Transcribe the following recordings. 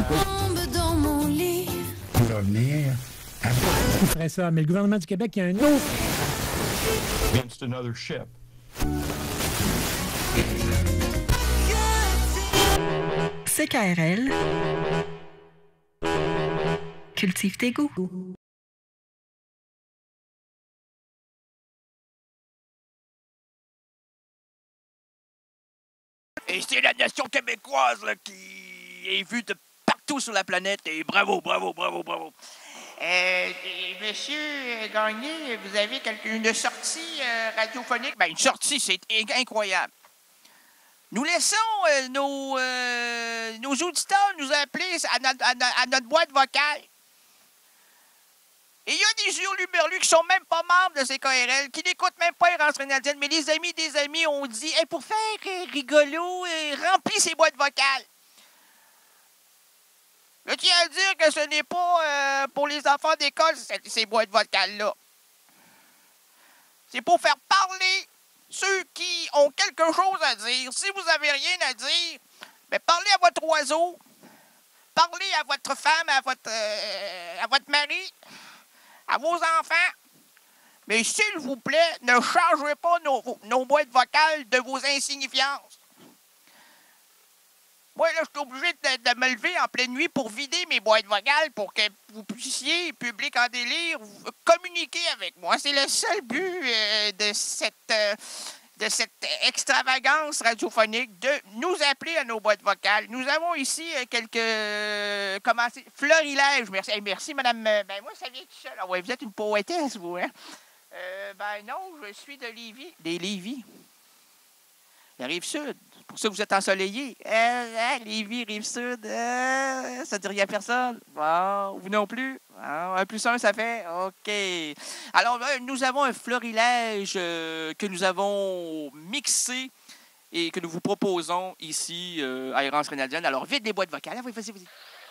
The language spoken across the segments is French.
Tombe dans mon lit. On va venir. Qui ferait ça? Mais le gouvernement du Québec, il y a un autre. Against another ship. CKRL. Cultive tes goûts. Et c'est la nation québécoise là, qui est vue de partout sur la planète. Et bravo, bravo, bravo, bravo. Monsieur Gagné, vous avez une sortie radiophonique? Ben, une sortie, c'est incroyable. Nous laissons nos auditeurs nous appeler à notre boîte vocale. Et il y a des hurluberlus qui sont même pas membres de CKRL, qui n'écoutent même pas Errance Canadienne, mais les amis des amis ont dit hey, pour faire rigolo, remplis ces boîtes vocales. Je tiens à dire que ce n'est pas pour les enfants d'école, ces boîtes vocales-là. C'est pour faire parler ceux qui ont quelque chose à dire. Si vous n'avez rien à dire, ben parlez à votre oiseau, parlez à votre femme, à votre mari, à vos enfants. Mais s'il vous plaît, ne changez pas nos boîtes vocales de vos insignifiances. Moi, là, je suis obligé de me lever en pleine nuit pour vider mes boîtes vocales pour que vous puissiez, public en délire, communiquer avec moi. C'est le seul but de cette extravagance radiophonique, de nous appeler à nos boîtes vocales. Nous avons ici quelques... Florilège. Merci. Hey, merci, madame. Ben, moi, ça vient tout seul. Ah ouais, vous êtes une poétesse, vous, hein? Ben non, je suis de Lévis. Des Lévis. La Rive-Sud. Pour ça que vous êtes ensoleillés. Lévis, Rive-Sud, ça ne dit rien à personne. Bon, vous non plus. Bon, 1 plus 1, ça fait OK. Alors, nous avons un florilège que nous avons mixé et que nous vous proposons ici à Errance Canadienne. Alors, vite des boîtes vocales. Oui, vas-y.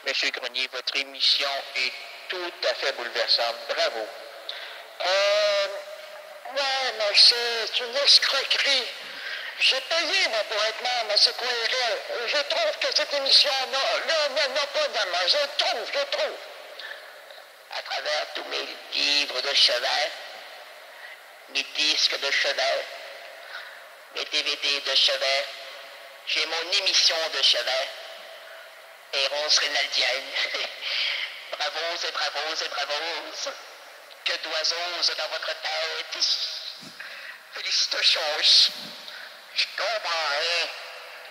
Monsieur Grenier, votre émission est tout à fait bouleversante. Bravo. Ouais, mais c'est une escroquerie. J'ai payé, moi, pour être membre à CKRL. Je trouve que cette émission-là n'a pas d'âme. Je trouve. À travers tous mes livres de chevet, mes disques de chevet, mes DVD de chevet, j'ai mon émission de chevet, Errance Canadienne. Bravos et bravos et bravos. Que d'oiseaux dans votre tête. Félicitations. Je comprends rien.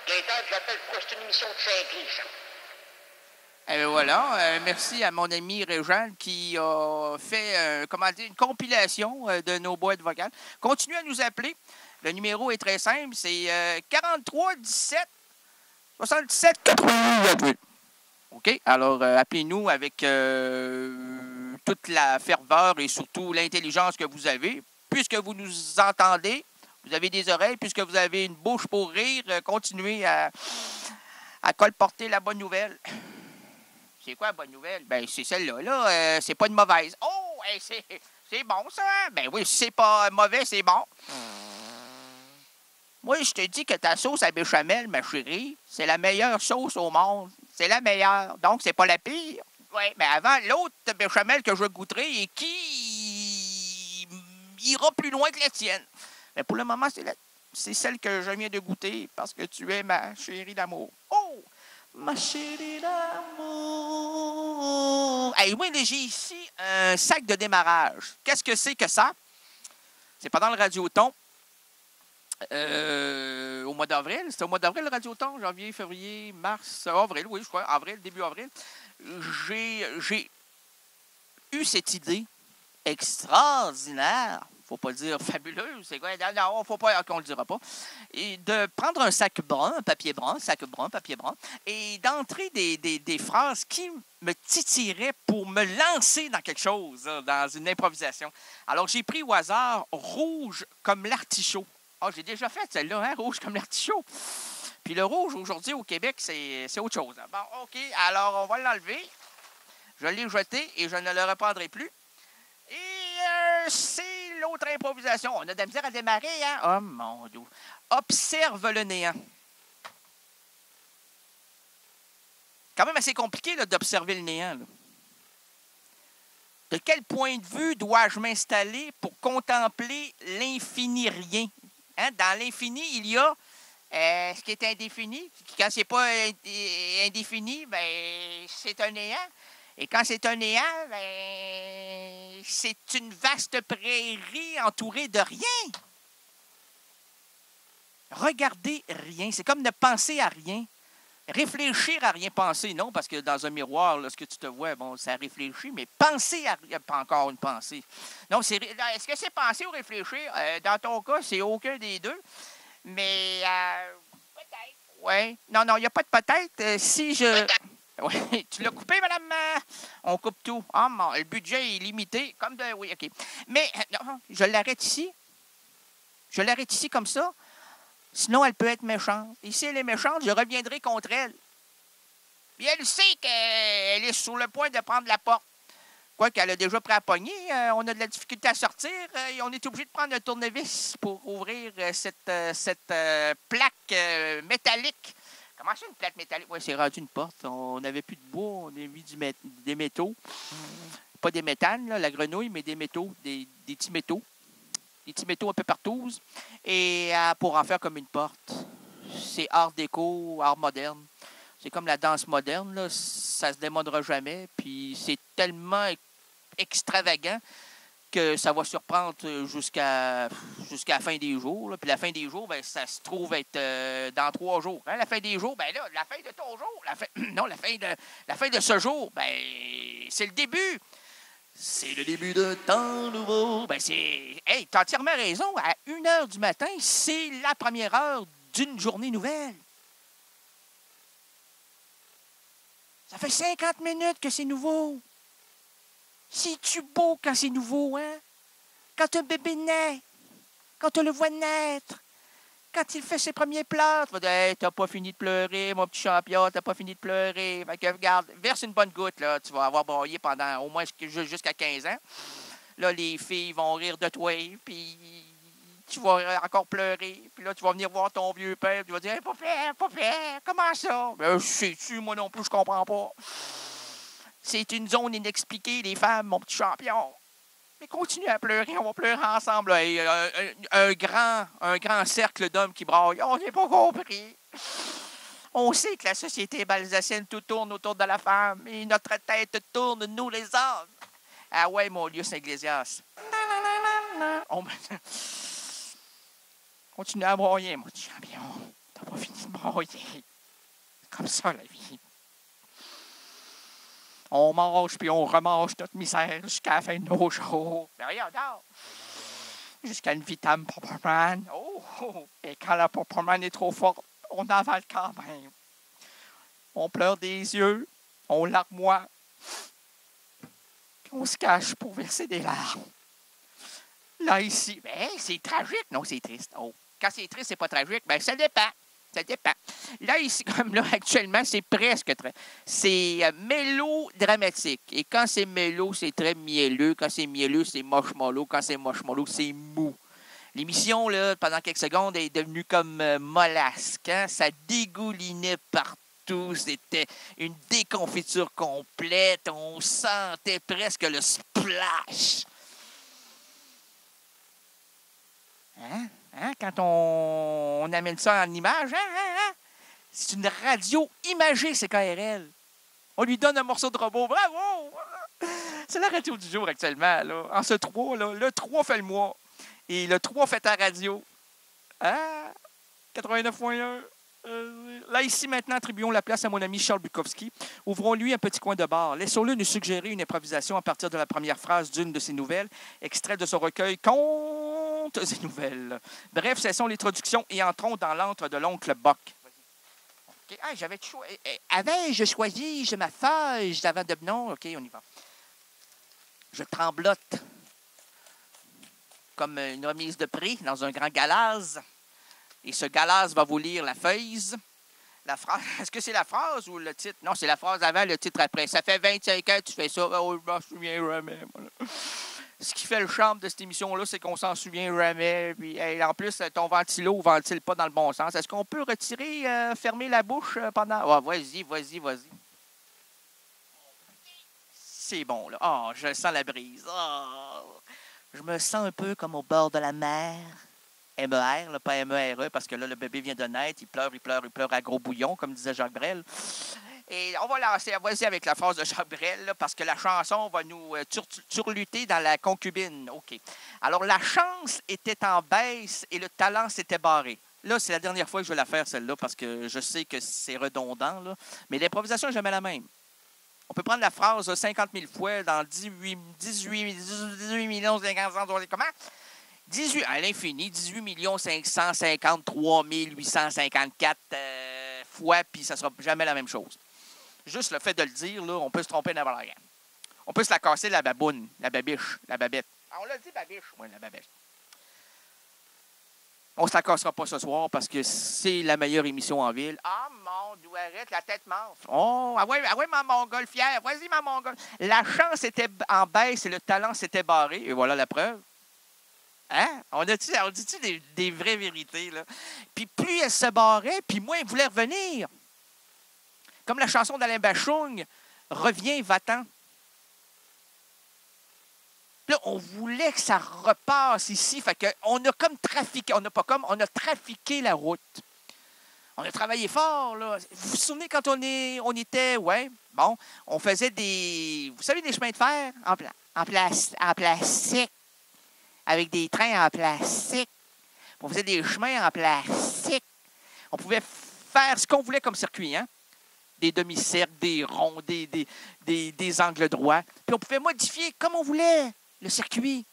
Gaëtan, je l'appelle pour c'est une émission de cinglés, ça. Voilà. Merci à mon ami Régent qui a fait une compilation de nos boîtes vocales. Continuez à nous appeler. Le numéro est très simple. C'est 43 17 77 88. OK? Alors, appelez-nous avec toute la ferveur et surtout l'intelligence que vous avez. Puisque vous nous entendez, vous avez des oreilles, puisque vous avez une bouche pour rire, continuez à colporter la bonne nouvelle. C'est quoi la bonne nouvelle? Ben, c'est celle-là. Là, c'est pas une mauvaise. Oh, hey, c'est bon, ça. Ben oui, si c'est pas mauvais, c'est bon. Moi, je te dis que ta sauce à béchamel, ma chérie, c'est la meilleure sauce au monde. C'est la meilleure. Donc, c'est pas la pire. Oui, mais avant, l'autre béchamel que je goûterai et qui ira plus loin que la tienne. Mais pour le moment, c'est celle que je viens de goûter parce que tu es ma chérie d'amour. Oh! Ma chérie d'amour! Hey, oui, j'ai ici un sac de démarrage. Qu'est-ce que c'est que ça? C'est pendant le Radioton. Au mois d'avril. C'était au mois d'avril, le Radioton? Janvier, février, mars, avril. Oui, je crois. Avril, début avril. J'ai eu cette idée extraordinaire. Faut pas dire fabuleux, c'est quoi? Non, faut pas qu'on le dira pas. Et de prendre un sac brun, papier brun, et d'entrer des phrases qui me titilleraient pour me lancer dans quelque chose, dans une improvisation. Alors, j'ai pris au hasard rouge comme l'artichaut. Ah, j'ai déjà fait celle-là, hein, rouge comme l'artichaut. Puis le rouge, aujourd'hui, au Québec, c'est autre chose. Bon, OK, alors on va l'enlever. Je l'ai jeté et je ne le reprendrai plus. Et c'est l'autre improvisation. On a de la misère à démarrer, hein? Oh, mon Dieu. Observe le néant. quand même assez compliqué là, d'observer le néant. Là. De quel point de vue dois-je m'installer pour contempler l'infini rien? Hein? Dans l'infini, il y a ce qui est indéfini. Quand c'est pas indéfini, ben, c'est un néant. Et quand c'est un néant, ben, c'est une vaste prairie entourée de rien. Regarder rien, c'est comme ne penser à rien. Réfléchir à rien, penser, non, parce que dans un miroir, là, ce que tu te vois, bon, ça réfléchit, mais penser à rien, pas encore une pensée. Non, est-ce que c'est penser ou réfléchir? Dans ton cas, c'est aucun des deux. Mais peut-être. Oui. Non, il n'y a pas de peut-être. Si je. Oui, tu l'as coupé, madame? On coupe tout. Ah, le budget est limité. Comme de. Oui, OK. Mais non, je l'arrête ici. Je l'arrête ici comme ça. Sinon, elle peut être méchante. Et si elle est méchante, je reviendrai contre elle. Puis elle sait qu'elle est sur le point de prendre la porte. Quoi qu'elle a déjà pris à pogner, on a de la difficulté à sortir et on est obligé de prendre un tournevis pour ouvrir cette plaque métallique. Comment ça, une plaque métallique? Oui, c'est rendu une porte. On n'avait plus de bois, on a mis des métaux. Pas des méthanes, là, la grenouille, mais des métaux, des petits métaux. Des petits métaux un peu partout. Et pour en faire comme une porte. C'est art déco, art moderne. C'est comme la danse moderne, là. Ça se démodera jamais. Puis c'est tellement extravagant que ça va surprendre jusqu'à la fin des jours. Là. Puis la fin des jours, ben, ça se trouve être dans 3 jours. Hein? La fin des jours, ben là, la fin de ton jour. La fin de ce jour, ben c'est le début. C'est le début d'un temps nouveau. Ben c'est. Hey, t'as entièrement raison. À 1h du matin, c'est la première heure d'une journée nouvelle. Ça fait 50 minutes que c'est nouveau. C'est-tu beau quand c'est nouveau, hein? Quand un bébé naît, quand on le voit naître, quand il fait ses premiers pleurs, tu vas dire hey, t'as pas fini de pleurer, mon petit champion, t'as pas fini de pleurer. Fait que regarde, verse une bonne goutte, là, tu vas avoir broyé pendant au moins jusqu'à 15 ans. Là, les filles vont rire de toi, puis tu vas encore pleurer. Puis là, tu vas venir voir ton vieux père, tu vas dire hey, papa, comment ça? Ben, sais-tu, moi non plus, je comprends pas. C'est une zone inexpliquée, les femmes, mon petit champion. Mais continue à pleurer, on va pleurer ensemble. Là. Et, un grand cercle d'hommes qui braillent. On n'est pas compris. On sait que la société balsacienne, tout tourne autour de la femme. Et notre tête tourne, nous les hommes. Ah ouais, mon Lius Iglesias. Continue à broyer, mon petit champion. T'as pas fini de broyer. C'est comme ça, la vie. On mange puis on remange notre misère jusqu'à la fin de nos jours. Mais regarde, jusqu'à une vitamine Popperman. Oh! Et quand la Popperman est trop forte, on avale quand même. On pleure des yeux, on larmoie, puis on se cache pour verser des larmes. Là, ici, ben, c'est tragique. Non, c'est triste. Oh. Quand c'est triste, c'est pas tragique. Ben, ça dépend. Ça dépend. Là, ici, comme là, actuellement, c'est presque très... C'est mélodramatique. Et quand c'est mélo, c'est très mielleux. Quand c'est mielleux, c'est moche-mollo. Quand c'est moche-mollo, c'est mou. L'émission, là, pendant quelques secondes, est devenue comme mollasque. Hein? Ça dégoulinait partout. C'était une déconfiture complète. On sentait presque le splash. Hein? Hein? Quand on amène ça en image, hein? C'est une radio imagée, c'est KRL. On lui donne un morceau de robot. Bravo! C'est la radio du jour actuellement. Là. En ce 3, là, le 3 fait le mois. Et le 3 fait ta radio. Ah! 89.1. Là, ici, maintenant, attribuons la place à mon ami Charles Bukowski. Ouvrons-lui un petit coin de bar. Laissons-le nous suggérer une improvisation à partir de la première phrase d'une de ses nouvelles, extrait de son recueil Contes et nouvelles. Bref, cessons les traductions et entrons dans l'antre de l'oncle Bock. Okay. Ah, avais-je choisi ma feuille avant de... Non, OK, on y va. Je tremblote comme une remise de prix dans un grand galaz. Et ce galaz va vous lire la feuille. La phrase. Est-ce que c'est la phrase ou le titre? Non, c'est la phrase avant, le titre après. Ça fait 25 ans que tu fais ça. Oh, je m'en souviens jamais. Voilà. Ce qui fait le charme de cette émission-là, c'est qu'on s'en souvient jamais. Puis, en plus, ton ventilo ne ventile pas dans le bon sens. Est-ce qu'on peut retirer, fermer la bouche pendant... Oh, vas-y. C'est bon, là. Oh, je sens la brise. Oh. Je me sens un peu comme au bord de la mer. MER, là, pas MERE, parce que là, le bébé vient de naître. Il pleure à gros bouillon, comme disait Jacques Brel. Et on va lancer, vas-y avec la phrase de Jacques Brel, là, parce que la chanson va nous turluter dans la concubine. OK. Alors, la chance était en baisse et le talent s'était barré. Là, c'est la dernière fois que je vais la faire, celle-là, parce que je sais que c'est redondant, là. Mais l'improvisation n'est jamais la même. On peut prendre la phrase 50 000 fois dans 18 millions 500... Comment? 18, à l'infini, 18 553 854 fois, puis ça ne sera jamais la même chose. Juste le fait de le dire, là, on peut se tromper n'importe rien. On peut se la casser, la baboune, la babiche, la babette. Ah, on l'a dit, babiche. Oui, la babette. On ne se la cassera pas ce soir parce que c'est la meilleure émission en ville. Ah, mon Dieu, arrête, la tête mince. Oh, ah ouais, ma montgolfière. Vas-y, ma montgolfière. La chance était en baisse et le talent s'était barré. Et voilà la preuve. Hein? On dit-tu des vraies vérités, là? Puis plus elle se barrait, puis moins elle voulait revenir. Comme la chanson d'Alain Bachung, « Reviens, va-t'en ». Là, on voulait que ça repasse ici. Fait qu'on a comme trafiqué, on a trafiqué la route. On a travaillé fort, là. Vous vous souvenez quand on était, ouais, bon, on faisait vous savez, des chemins de fer en plastique, avec des trains en plastique. On faisait des chemins en plastique. On pouvait faire ce qu'on voulait comme circuit, hein? Des demi-cercles, des ronds, des angles droits. Puis on pouvait modifier comme on voulait le circuit.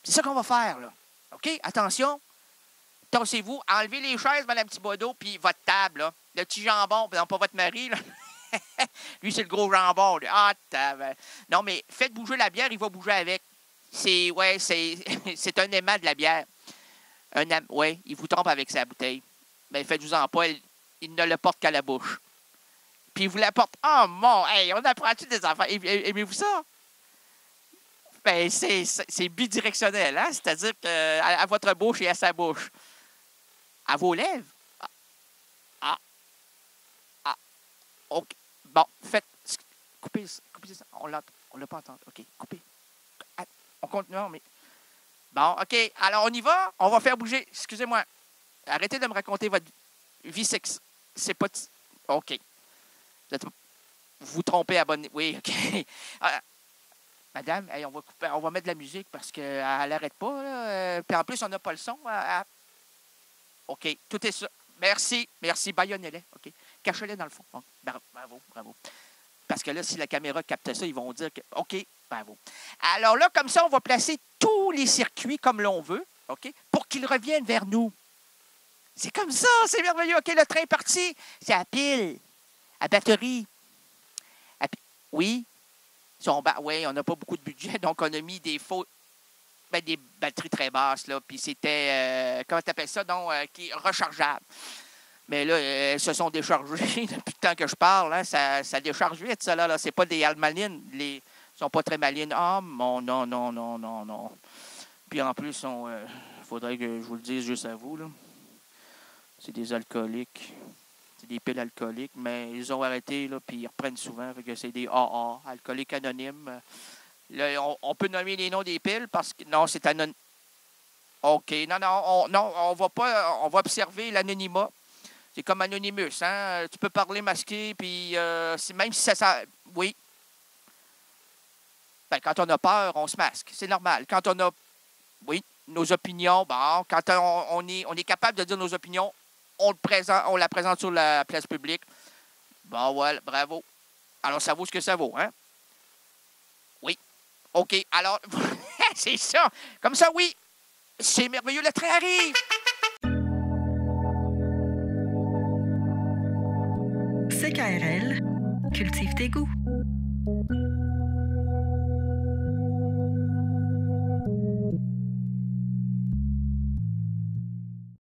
C'est ça qu'on va faire, là. OK? Attention. Tassez-vous. Enlevez les chaises, Mme Thibodeau, puis votre table, là. Le petit jambon, non, pas votre mari, là. Lui, c'est le gros jambon. Lui. Ah, non, mais faites bouger la bière, il va bouger avec. C'est un aimant de la bière. Oui, il vous trompe avec sa bouteille. Mais faites-vous-en pas, il ne le porte qu'à la bouche. Puis il vous la porte. Oh mon, hey, on apprend-tu des enfants? Aimez-vous ça? Ben, c'est bidirectionnel, hein? C'est-à-dire qu'à votre bouche et à sa bouche. À vos lèvres. Ah. OK. Bon, faites. Coupez ça. On l'a pas entendu. OK, coupez. On continue, mais... Bon, OK. Alors, on y va. On va faire bouger. Excusez-moi. Arrêtez de me raconter votre vie sexuelle. C'est pas... OK. Vous vous trompez à bonne... Oui, OK. Madame, hey, on va mettre de la musique parce qu'elle n'arrête pas. Là. Puis en plus, on n'a pas le son. OK. Tout est ça. Merci. Baïonnez-les. OK. Cachez-les dans le fond. Bon. Bravo. Parce que là, si la caméra capte ça, ils vont dire que... OK. Bravo. Alors là, comme ça, on va placer tous les circuits comme l'on veut, OK, pour qu'ils reviennent vers nous. C'est comme ça, c'est merveilleux. OK, le train est parti. C'est à pile, à batterie. Oui. Oui, on n'a pas beaucoup de budget, donc on a mis des batteries très basses, là, puis c'était, comment tu appelles ça, donc, qui est rechargeable. Mais là, elles se sont déchargées depuis le temps que je parle. Hein, ça décharge vite, ça, là. C'est pas des almalines. Ils sont pas très malines. Ah, mon, non. Puis en plus, il faudrait que je vous le dise juste à vous, là. C'est des alcooliques. C'est des piles alcooliques, mais ils ont arrêté, là, puis ils reprennent souvent. Fait que c'est des AA, alcooliques anonymes. Là, on peut nommer les noms des piles parce que... Non, c'est anonyme. OK. Non, on va pas... On va observer l'anonymat. C'est comme Anonymous, hein? Tu peux parler masqué, puis même si ça... Oui. Ben, quand on a peur, on se masque. C'est normal. Quand on a... Oui, nos opinions, bon, quand on est capable de dire nos opinions, on la présente sur la place publique. Bon, voilà, bravo. Alors, ça vaut ce que ça vaut, hein? Oui. OK, alors, c'est ça. Comme ça, oui. C'est merveilleux, le train arrive. CKRL, cultive tes goûts.